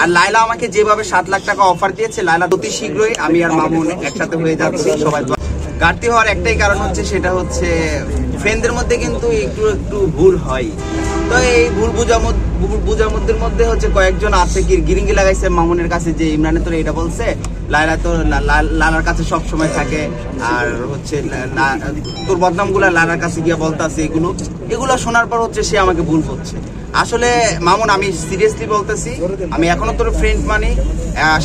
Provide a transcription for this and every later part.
আর লায়লা আমাকে যেভাবে 7 লাখ টাকা অফার দিয়েছে, লায়লা অতি শীঘ্রই আমি আর মামুন একসাথে হয়ে যাচ্ছি। সবাই ঘাটতি হওয়ার একটাই কারণ হচ্ছে, সেটা হচ্ছে ফ্রেন্ডদের মধ্যে কিন্তু একটু একটু ভুল হয়। তো এই ভুল বুঝামুদ্দের মধ্যে হচ্ছে কয়েকজন আছে কি গিরিঙ্গি লাগাইছে মামুনের কাছে যে ইমরানে তোর এটা বলছে, লায়লা তো লালার কাছে সব সময় থাকে, আর হচ্ছে তোর বদনামগুলা লালার কাছে গিয়ে বলতেছে। এগুলো শোনার পর হচ্ছে সে আমাকে ভুল করছে। আসলে মামুন, আমি সিরিয়াসলি বলতেছি, আমি এখনো তোর ফ্রেন্ড মানি,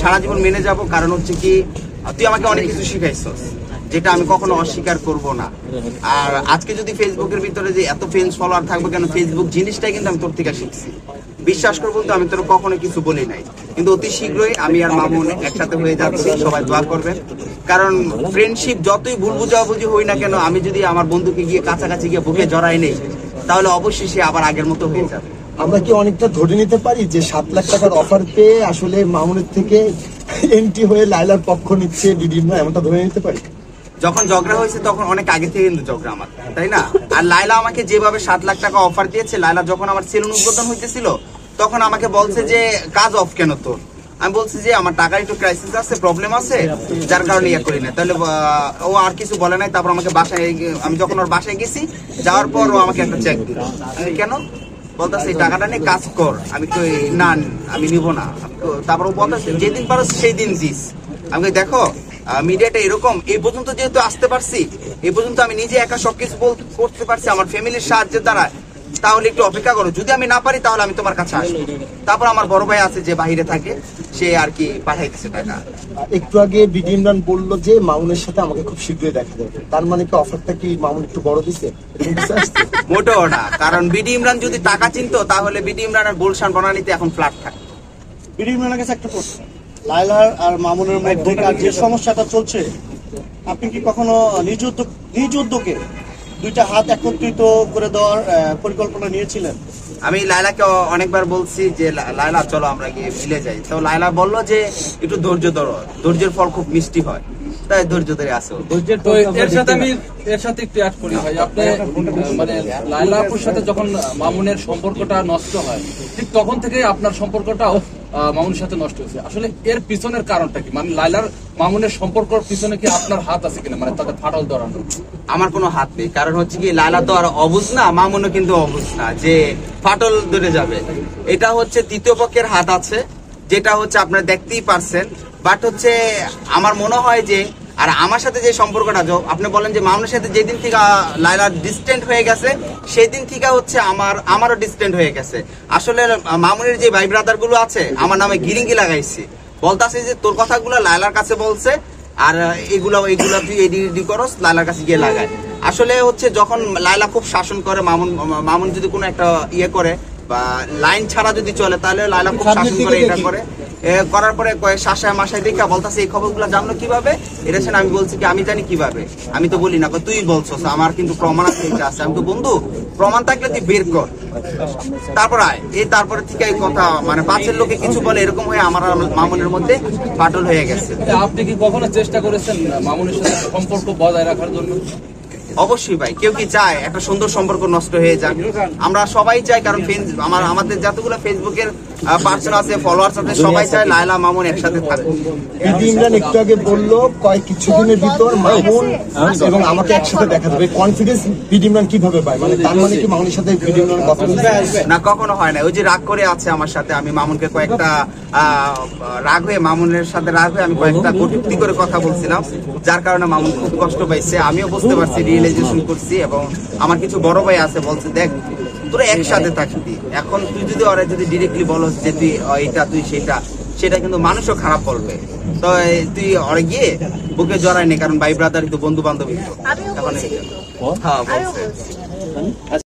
সারা জীবন মেনে যাব। কারণ হচ্ছে কি, তুই আমাকে অনেক কিছু শিখাইছস, যেটা আমি কখনো অস্বীকার করব না। আর আজকে যদি ফেসবুকের ভিতরে যে এত ফ্রেন্ডস ফলোয়ার থাকবে কেন, ফেসবুক জিনিসটাই কিন্তু আমি তোর থেকে শিখছি। বিশ্বাস করবো তো, আমি তোর কখনো কিছু বলি নাই। কিন্তু অতি শীঘ্রই আমি আর মামুন একসাথে হয়ে যাচ্ছি। সবাই দোয়া করবেন, কারণ ফ্রেন্ডশিপ যতই ভুল বুঝাবুঝি হই না কেন, আমি যদি আমার বন্ধুকে গিয়ে কাছাকাছি গিয়ে বুকে জড়াই নেই, তাহলে অবশ্যই সে আবার আগের মতো হয়ে যাবে। আমরা কি অনেকটা ধরে নিতে পারি যে 7 লাখ টাকার অফার পেয়ে আসলে মামুনের থেকে এন্ট্রি হয়ে লায়লার পক্ষ নিচ্ছে ডিডিম না, এমনটা ধরে নিতে পারি? যখন ঝগড়া হয়েছে তখন অনেক আগে থেকে কিন্তু ঝগড়া আমার, তাই না? আর লায়লা আমাকে যেভাবে 7 লাখ টাকা অফার দিয়েছে, লায়লা যখন আমার সেলুন উদ্বোধন হইতেছিল তখন আমাকে বলছে যে কাজ অফ কেন তোর? আমি বলছি যে আমার টাকার একটু ক্রাইসিস আছে, প্রবলেম আছে, যার কারণে ইয়ে করি না। তাহলে ও আর কিছু বলে নাই। তারপর আমাকে বাসায়, আমি যখন ওর বাসায় গেছি, যাওয়ার পর ও আমাকে একটা চেক দিল। আমি কেন বলতেছে এই টাকাটা নিয়ে কাজ কর। আমি তো না, আমি নিব না। তারপর ও বলতেছে যেদিন পারো সেই দিন দিস। আমি দেখো, মিডিয়াটা এরকম, এই পর্যন্ত যেহেতু আসতে পারছি, এই পর্যন্ত আমি নিজে একা সবকিছু করতে পারছি আমার ফ্যামিলির সাহায্যের দ্বারা, তাহলে একটু অপেক্ষা করো। যদি আমি না পারি তাহলে আমি তোমার কাছে আসবো। তারপর আমার বড় ভাই আছে যে বাহিরে থাকে, সে আর কি পাঠাইতেছে টাকা। একটু আগে বিডি ইমরান বললো যে মামুনের সাথে আমাকে খুব শীঘ্রই দেখা যাবে, তার মানে কি অফারটা কি মামুন একটু বড় দিছে? মোটেও না, কারণ বিডি ইমরান যদি টাকা চিনতো তাহলে বিডি ইমরানের গুলশান বনানীতে এখন ফ্ল্যাট থাকে। বিডি ইমরানের কাছে একটা প্রশ্ন, লায়লার আর মামুনের মধ্যে যে সমস্যাটা চলছে, আপনি কি কখনো নিজ উদ্যোগে দুইটা হাত একত্রিত করে দেওয়ার পরিকল্পনা নিয়েছিলেন? আমি লায়লাকে অনেকবার বলছি যে লায়লা চলো আমরা গিয়ে মিলে যাই। তো লায়লা বললো যে একটু ধৈর্য ধরো, ধৈর্যের ফল খুব মিষ্টি হয়, তাই ধৈর্য ধরে আসো। এর সাথে একটু অ্যাড করি ভাই, আপনি মানে লায়লা আপুর সাথে যখন মামুনের সম্পর্কটা নষ্ট হয়, ঠিক তখন থেকে আপনার সম্পর্কটাও মামুনের সাথে নষ্ট হয়েছে। আসলে এর পিছনের কারণটা কি? মানে লায়লার মামুনের সম্পর্কের পিছনে কি আপনার হাত আছে কিনা, মানে তাদের ফাটল ধরানো? আমার কোনো হাত নেই, কারণ হচ্ছে কি লায়লা তো আর অবুঝ না, মামুনও কিন্তু অবুঝ না যে ফাটল ধরে যাবে। এটা হচ্ছে তৃতীয় পক্ষের হাত আছে, যেটা হচ্ছে আপনারা দেখতেই পারছেন। বাট হচ্ছে আমার মনে হয় যে, আর আমার সাথে যে সম্পর্কটা, আপনি বলেন যে মামুনের সাথে যেদিন থেকে লায়লা ডিস্টেন্ট হয়ে গেছে, সেই দিন থেকে হচ্ছে আমারও ডিস্টেন্ট হয়ে গেছে। আসলে মামুনের যে ভাই ব্রাদার গুলো আছে, আমার নামে গিরিঙ্গি লাগাইছে, বলতাছে যে তোর কথাগুলো লায়লার কাছে বলছে, আর এগুলা তুই এডি করস, লায়লার কাছে গিয়ে লাগায়। আসলে হচ্ছে যখন লায়লা খুব শাসন করে, মামুন যদি কোনো একটা ইয়ে করে বা লাইন ছাড়া যদি চলে, তাহলে লায়লা খুব শাসন করে, এটা করে করার পরে শাসায় মাসায় দেখা বলতেছে এই খবরগুলো জানলো কিভাবে? এটা শুনে আমি বলছি কি আমি জানি কিভাবে? আমি তো বলি না, তুই বলছস, আমার কিন্তু প্রমাণ আছে, এটা আছে। আমি তো বন্ধু, প্রমাণ থাকলে তুই বের কর, তারপর আয়। তারপরে থেকে এই কথা, মানে পাঁচের লোকে কিছু বলে, এরকম হয়ে আমার মামুনের মধ্যে ফাটল হয়ে গেছে। আপনি কি কখনো চেষ্টা করেছেন মামুনের সাথে সম্পর্ক বজায় রাখার জন্য? অবশ্যই ভাই, কেউ কি চায় একটা সুন্দর সম্পর্ক নষ্ট হয়ে যাক? আমরা সবাই চাই, কারণ আমাদের যতগুলো ফেসবুকের পার্সন আছে, ফলোয়ার্স আছে, সবাই চায় লায়লা মামুন একসাথে থাকুক। বিডি ইমরান একটু আগে বললো কিছুদিনের ভিতর মামুন এবং আমাকে একসাথে দেখা যাবে, কনফিডেন্স বিডি ইমরান কিভাবে পায়? মানে তার মানে কি মামুনের সাথে বিডি ইমরান কথা বলবে না? কখনো হয় না। ওই যে রাগ করে আছে আমার সাথে, আমি মামুনকে কয়েকটা মামুনের সাথে রাগ হয়ে আমি কয়েকটা কটূক্তি করে কথা বলছিলাম, যার কারণে মামুন খুব কষ্ট পাইছে। আমিও বুঝতে পারছি, রিয়েলাইজেশন করছি। এবং আমার কিছু বড় ভাই আছে, বলছে দেখ তোরা একসাথে থাকবি, এখন তুই যদি ওরা যদি ডিরেক্টলি বলস যে তুই এটা তুই সেটা কিন্তু মানুষও খারাপ বলবে। তো তুই ওরা গিয়ে বুকে জড়াই নে, কারণ ভাই ব্রাদার তো বন্ধু বান্ধবী। এখন হ্যাঁ বলছে।